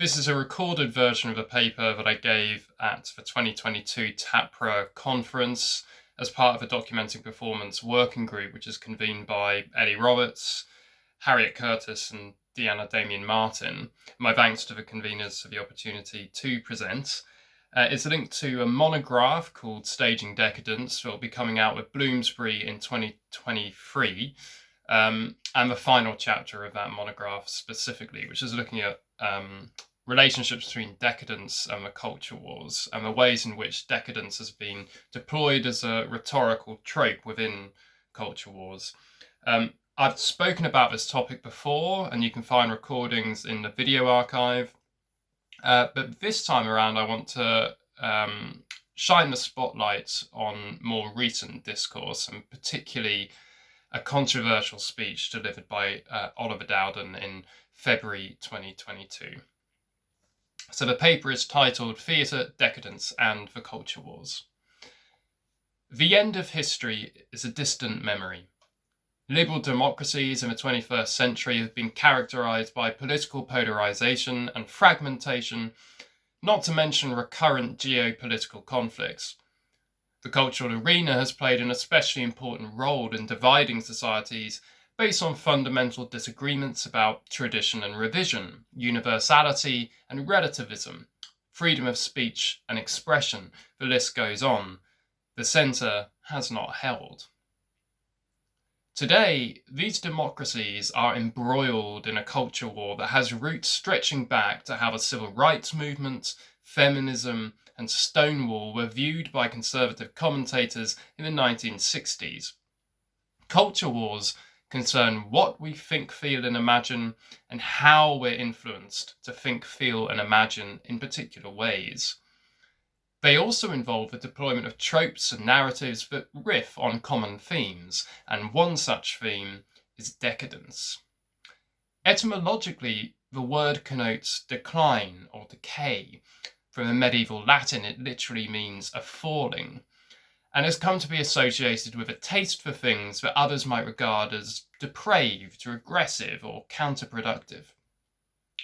This is a recorded version of a paper that I gave at the 2022 TAPRA conference as part of a documenting performance working group, which is convened by Eddie Roberts, Harriet Curtis, and Deanna Damien Martin. My thanks to the conveners for the opportunity to present. It's linked to a monograph called Staging Decadence that will be coming out with Bloomsbury in 2023. And the final chapter of that monograph specifically, which is looking at relationships between decadence and the culture wars, and the ways in which decadence has been deployed as a rhetorical trope within culture wars. I've spoken about this topic before, and you can find recordings in the video archive. But this time around, I want to shine the spotlight on more recent discourse, and particularly a controversial speech delivered by Oliver Dowden in February 2022. So the paper is titled Theatre, Decadence and the Culture Wars. The end of history is a distant memory. Liberal democracies in the 21st century have been characterised by political polarisation and fragmentation, not to mention recurrent geopolitical conflicts. The cultural arena has played an especially important role in dividing societies based on fundamental disagreements about tradition and revision, universality and relativism, freedom of speech and expression. The list goes on. The centre has not held. Today, these democracies are embroiled in a culture war that has roots stretching back to how the civil rights movement, feminism, and Stonewall were viewed by conservative commentators in the 1960s. Culture wars concern what we think, feel, and imagine, and how we're influenced to think, feel, and imagine in particular ways. They also involve the deployment of tropes and narratives that riff on common themes, and one such theme is decadence. Etymologically, the word connotes decline or decay. From the medieval Latin, it literally means a falling, and has come to be associated with a taste for things that others might regard as depraved, regressive, or counterproductive.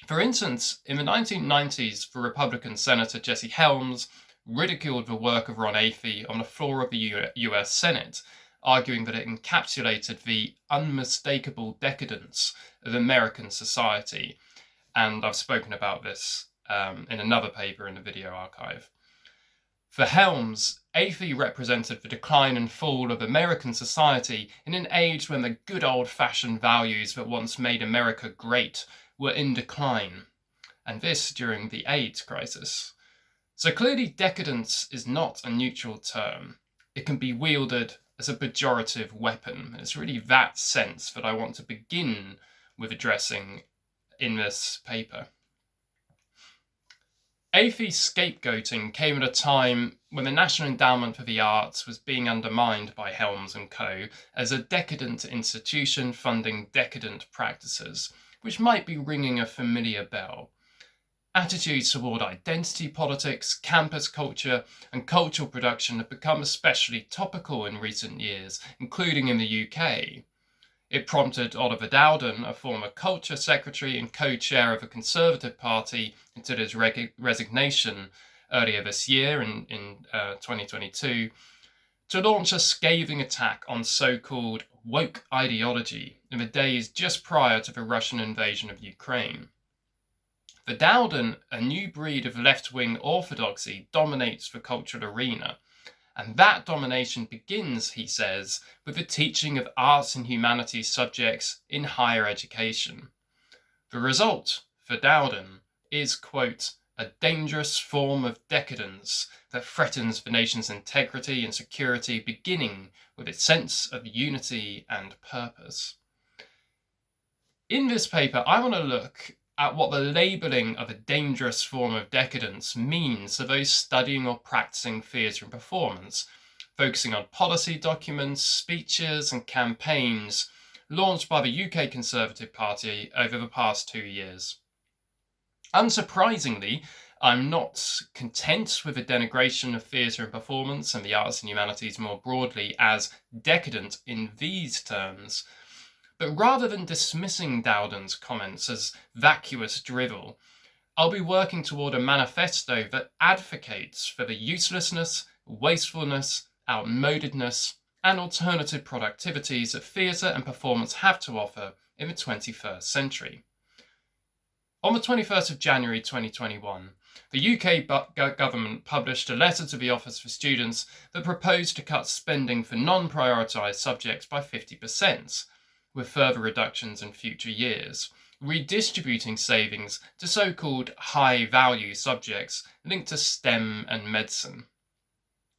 For instance, in the 1990s, the Republican Senator Jesse Helms ridiculed the work of Ron Afey on the floor of the US Senate, arguing that it encapsulated the unmistakable decadence of American society. And I've spoken about this in another paper in the video archive. For Helms, Afey represented the decline and fall of American society in an age when the good old-fashioned values that once made America great were in decline, and this during the AIDS crisis. So clearly decadence is not a neutral term. It can be wielded as a pejorative weapon. It's really that sense that I want to begin with addressing in this paper. Afey's scapegoating came at a time when the National Endowment for the Arts was being undermined by Helms and co. as a decadent institution funding decadent practices, which might be ringing a familiar bell. Attitudes toward identity politics, campus culture, and cultural production have become especially topical in recent years, including in the UK. It prompted Oliver Dowden, a former culture secretary and co-chair of the Conservative Party, until his resignation earlier this year in 2022, to launch a scathing attack on so-called woke ideology in the days just prior to the Russian invasion of Ukraine. For Dowden, a new breed of left-wing orthodoxy dominates the cultural arena, and that domination begins, he says, with the teaching of arts and humanities subjects in higher education. The result, for Dowden, is, quote, a dangerous form of decadence that threatens the nation's integrity and security, beginning with its sense of unity and purpose. In this paper, I want to look at what the labelling of a dangerous form of decadence means to those studying or practicing theatre and performance, focusing on policy documents, speeches and campaigns launched by the UK Conservative Party over the past 2 years. Unsurprisingly, I'm not content with the denigration of theatre and performance and the arts and humanities more broadly as decadent in these terms. But rather than dismissing Dowden's comments as vacuous drivel, I'll be working toward a manifesto that advocates for the uselessness, wastefulness, outmodedness, and alternative productivities that theatre and performance have to offer in the 21st century. On the 21st of January 2021, the UK government published a letter to the Office for Students that proposed to cut spending for non-prioritised subjects by 50%, with further reductions in future years, redistributing savings to so-called high-value subjects linked to STEM and medicine.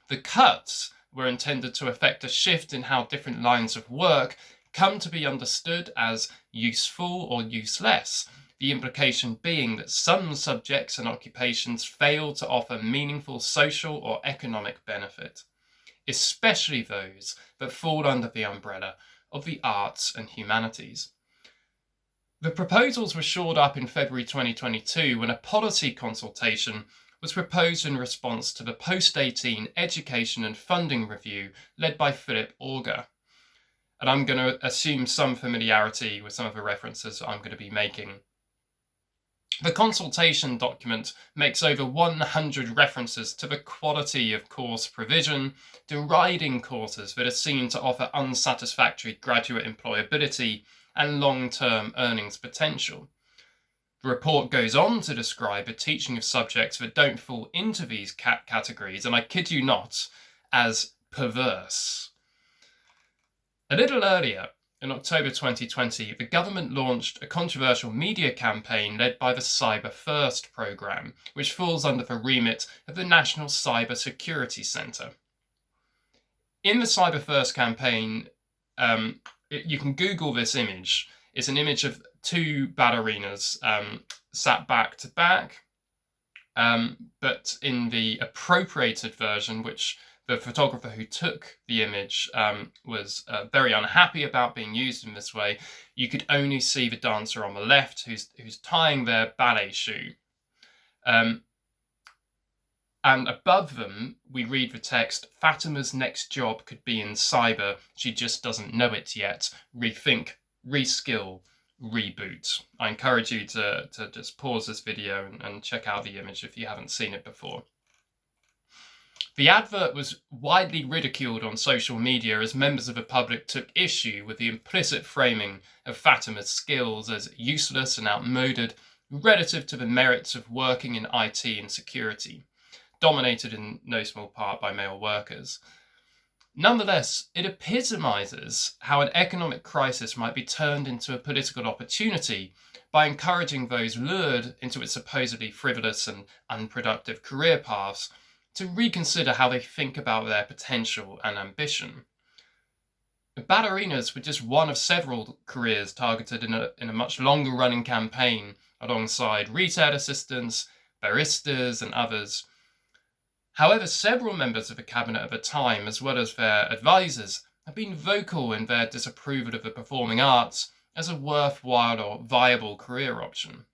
The cuts were intended to effect a shift in how different lines of work come to be understood as useful or useless, the implication being that some subjects and occupations fail to offer meaningful social or economic benefit, especially those that fall under the umbrella of the arts and humanities. The proposals were shored up in February 2022 when a policy consultation was proposed in response to the Post-18 Education and Funding Review led by Philip Auger. And I'm going to assume some familiarity with some of the references I'm going to be making. The consultation document makes over 100 references to the quality of course provision, deriding courses that are seen to offer unsatisfactory graduate employability and long-term earnings potential. The report goes on to describe a teaching of subjects that don't fall into these categories, and I kid you not, as perverse. A little earlier, in October 2020, the government launched a controversial media campaign led by the Cyber First programme, which falls under the remit of the National Cyber Security Centre. In the Cyber First campaign, you can Google this image. It's an image of two ballerinas sat back to back, but in the appropriated version, which the photographer who took the image was very unhappy about being used in this way, you could only see the dancer on the left who's tying their ballet shoe. And above them, we read the text, "Fatima's next job could be in cyber. She just doesn't know it yet. Rethink, reskill, reboot." I encourage you to just pause this video and check out the image if you haven't seen it before. The advert was widely ridiculed on social media as members of the public took issue with the implicit framing of Fatima's skills as useless and outmoded relative to the merits of working in IT and security, dominated in no small part by male workers. Nonetheless, it epitomizes how an economic crisis might be turned into a political opportunity by encouraging those lured into its supposedly frivolous and unproductive career paths to reconsider how they think about their potential and ambition. Ballerinas were just one of several careers targeted in a much longer running campaign alongside retail assistants, baristas and others. However, several members of the cabinet at the time, as well as their advisors, have been vocal in their disapproval of the performing arts as a worthwhile or viable career option.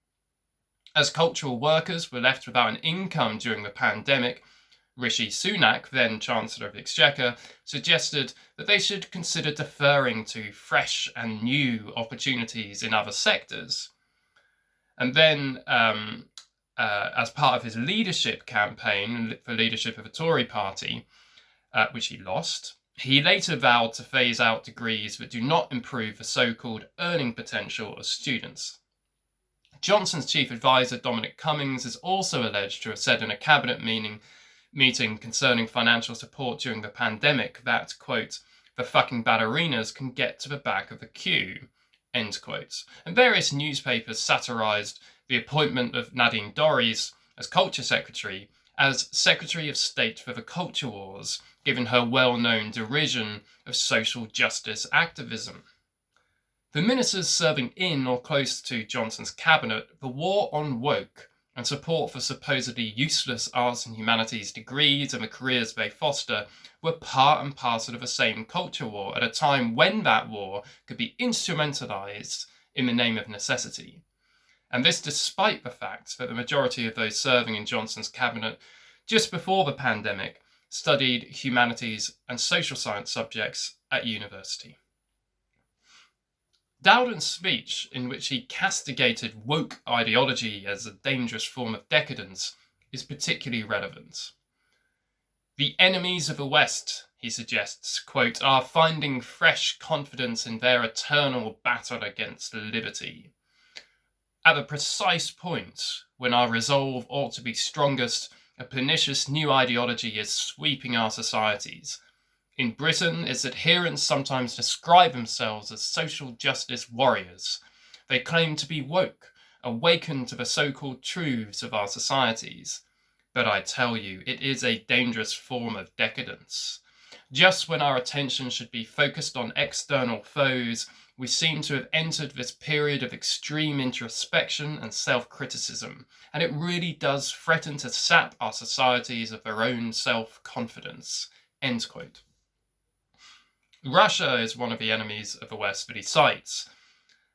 As cultural workers were left without an income during the pandemic, Rishi Sunak, then Chancellor of the Exchequer, suggested that they should consider deferring to fresh and new opportunities in other sectors. And then, as part of his leadership campaign for leadership of the Tory party, which he lost, he later vowed to phase out degrees that do not improve the so-called earning potential of students. Johnson's chief advisor, Dominic Cummings, is also alleged to have said in a cabinet meeting concerning financial support during the pandemic that, quote, "the fucking ballerinas can get to the back of the queue," end quote. And various newspapers satirised the appointment of Nadine Dorries as Culture Secretary as Secretary of State for the Culture Wars, given her well-known derision of social justice activism. The ministers serving in or close to Johnson's cabinet, the war on woke and support for supposedly useless arts and humanities degrees and the careers they foster were part and parcel of the same culture war at a time when that war could be instrumentalised in the name of necessity. And this despite the fact that the majority of those serving in Johnson's cabinet just before the pandemic studied humanities and social science subjects at university. Dowden's speech, in which he castigated woke ideology as a dangerous form of decadence, is particularly relevant. The enemies of the West, he suggests, quote, are finding fresh confidence in their eternal battle against liberty. At the precise point when our resolve ought to be strongest, a pernicious new ideology is sweeping our societies. In Britain, its adherents sometimes describe themselves as social justice warriors. They claim to be woke, awakened to the so-called truths of our societies. But I tell you, it is a dangerous form of decadence. Just when our attention should be focused on external foes, we seem to have entered this period of extreme introspection and self-criticism, and it really does threaten to sap our societies of their own self-confidence. End quote. Russia is one of the enemies of the West that he cites.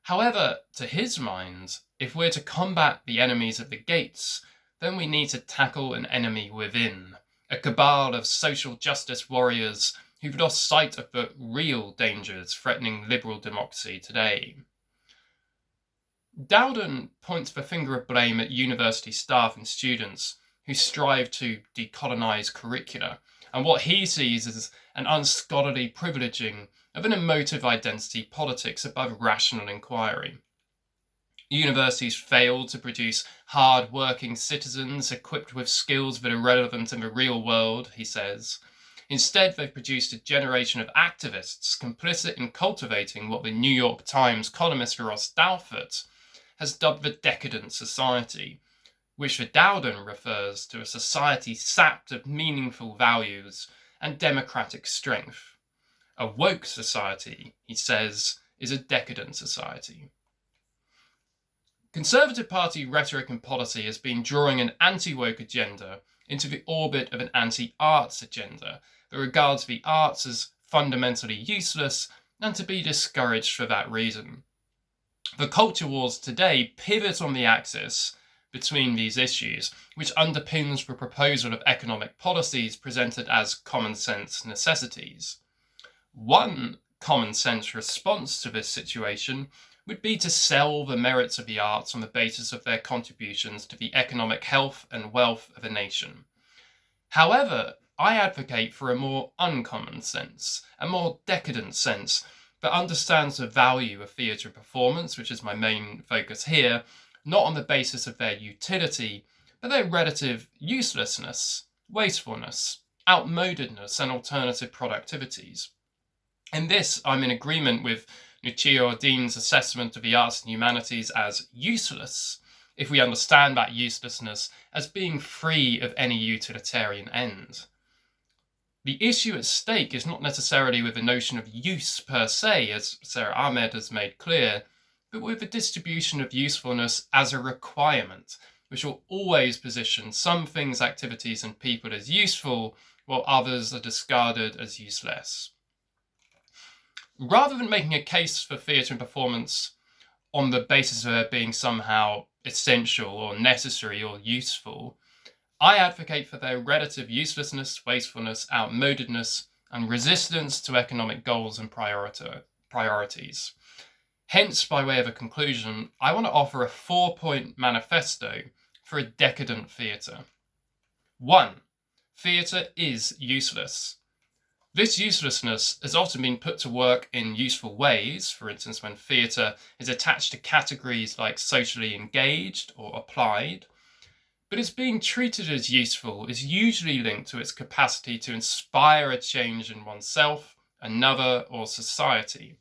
However, to his mind, if we're to combat the enemies of the gates, then we need to tackle an enemy within, a cabal of social justice warriors who've lost sight of the real dangers threatening liberal democracy today. Dowden points the finger of blame at university staff and students who strive to decolonise curricula, and what he sees as an unscholarly privileging of an emotive identity politics above rational inquiry. Universities fail to produce hard-working citizens equipped with skills that are relevant in the real world, he says. Instead, they've produced a generation of activists complicit in cultivating what the New York Times columnist Ross Douthat has dubbed the decadent society, which for Dowden refers to a society sapped of meaningful values and democratic strength. A woke society, he says, is a decadent society. Conservative Party rhetoric and policy has been drawing an anti-woke agenda into the orbit of an anti-arts agenda that regards the arts as fundamentally useless and to be discouraged for that reason. The culture wars today pivot on the axis between these issues, which underpins the proposal of economic policies presented as common sense necessities. One common sense response to this situation would be to sell the merits of the arts on the basis of their contributions to the economic health and wealth of a nation. However, I advocate for a more uncommon sense, a more decadent sense, that understands the value of theatre and performance, which is my main focus here, not on the basis of their utility, but their relative uselessness, wastefulness, outmodedness, and alternative productivities. In this, I'm in agreement with Lucia Dean's assessment of the arts and humanities as useless, if we understand that uselessness as being free of any utilitarian end. The issue at stake is not necessarily with the notion of use per se, as Sarah Ahmed has made clear, but with the distribution of usefulness as a requirement, which will always position some things, activities, and people as useful, while others are discarded as useless. Rather than making a case for theatre and performance on the basis of it being somehow essential or necessary or useful, I advocate for their relative uselessness, wastefulness, outmodedness, and resistance to economic goals and priorities. Hence, by way of a conclusion, I want to offer a 4-point manifesto for a decadent theatre. 1. Theatre is useless. This uselessness has often been put to work in useful ways, for instance, when theatre is attached to categories like socially engaged or applied, but its being treated as useful is usually linked to its capacity to inspire a change in oneself, another, or society.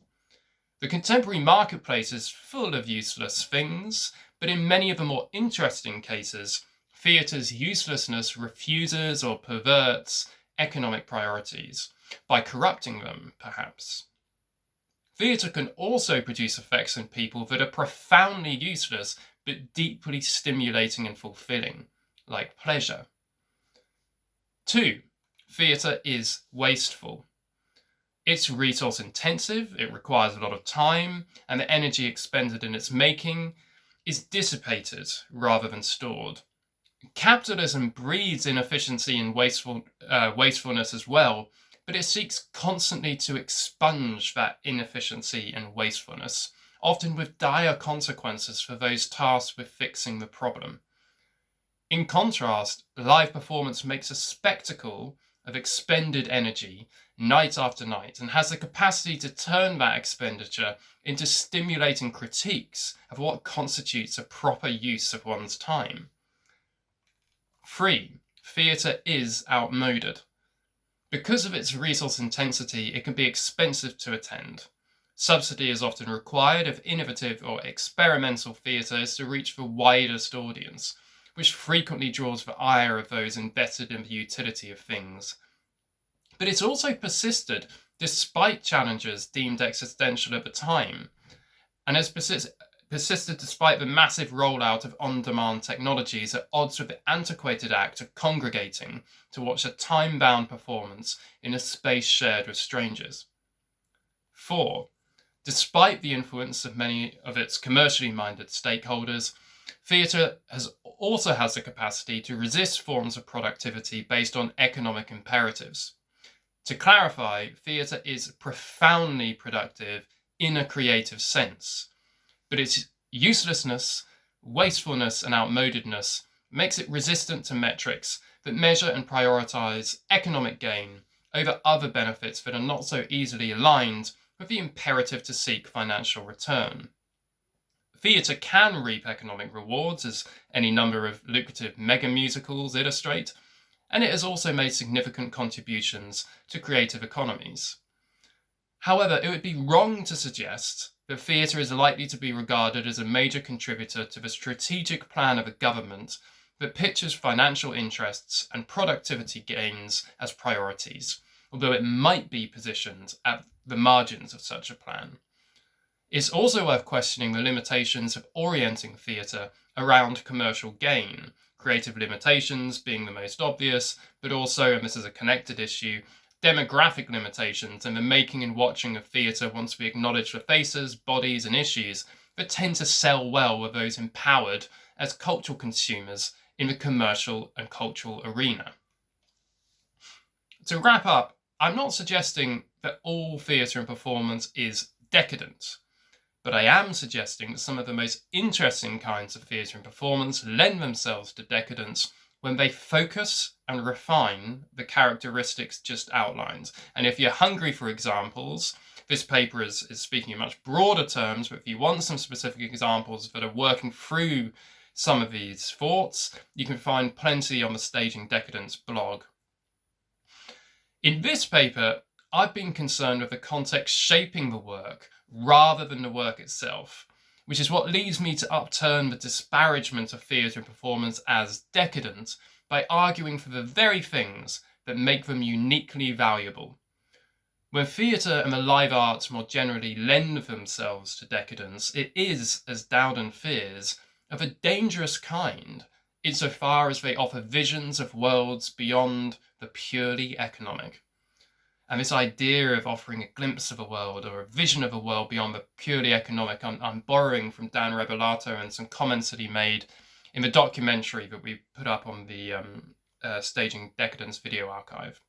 The contemporary marketplace is full of useless things, but in many of the more interesting cases, theatre's uselessness refuses or perverts economic priorities, by corrupting them, perhaps. Theatre can also produce effects in people that are profoundly useless, but deeply stimulating and fulfilling, like pleasure. 2. Theatre is wasteful. It's resource intensive, it requires a lot of time, and the energy expended in its making is dissipated rather than stored. Capitalism breeds inefficiency and wastefulness as well, but it seeks constantly to expunge that inefficiency and wastefulness, often with dire consequences for those tasked with fixing the problem. In contrast, live performance makes a spectacle of expended energy night after night and has the capacity to turn that expenditure into stimulating critiques of what constitutes a proper use of one's time. 3. Theatre is outmoded. Because of its resource intensity, it can be expensive to attend. Subsidy is often required if innovative or experimental theatre is to reach the widest audience, which frequently draws the ire of those invested in the utility of things. But it's also persisted despite challenges deemed existential at the time, and has persisted despite the massive rollout of on-demand technologies at odds with the antiquated act of congregating to watch a time-bound performance in a space shared with strangers. 4. Despite the influence of many of its commercially minded stakeholders, theatre also has the capacity to resist forms of productivity based on economic imperatives. To clarify, theatre is profoundly productive in a creative sense, but its uselessness, wastefulness, and outmodedness makes it resistant to metrics that measure and prioritise economic gain over other benefits that are not so easily aligned with the imperative to seek financial return. Theatre can reap economic rewards, as any number of lucrative mega musicals illustrate, and it has also made significant contributions to creative economies. However, it would be wrong to suggest that theatre is likely to be regarded as a major contributor to the strategic plan of a government that pictures financial interests and productivity gains as priorities, although it might be positioned at the margins of such a plan. It's also worth questioning the limitations of orienting theatre around commercial gain, creative limitations being the most obvious, but also, and this is a connected issue, demographic limitations and the making and watching of theatre once we acknowledge the faces, bodies and issues that tend to sell well with those empowered as cultural consumers in the commercial and cultural arena. To wrap up, I'm not suggesting that all theatre and performance is decadent, but I am suggesting that some of the most interesting kinds of theatre and performance lend themselves to decadence when they focus and refine the characteristics just outlined. And if you're hungry for examples, this paper is speaking in much broader terms, but if you want some specific examples that are working through some of these thoughts, you can find plenty on the Staging Decadence blog. In this paper, I've been concerned with the context shaping the work rather than the work itself, which is what leads me to upturn the disparagement of theatre and performance as decadent by arguing for the very things that make them uniquely valuable. When theatre and the live arts more generally lend themselves to decadence, it is, as Dowden fears, of a dangerous kind, insofar as they offer visions of worlds beyond the purely economic. And this idea of offering a glimpse of a world or a vision of a world beyond the purely economic, I'm borrowing from Dan Rebellato and some comments that he made in the documentary that we put up on the Staging Decadence video archive.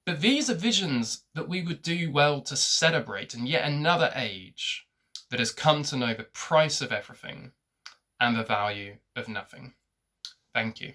But these are visions that we would do well to celebrate in yet another age that has come to know the price of everything and the value of nothing. Thank you.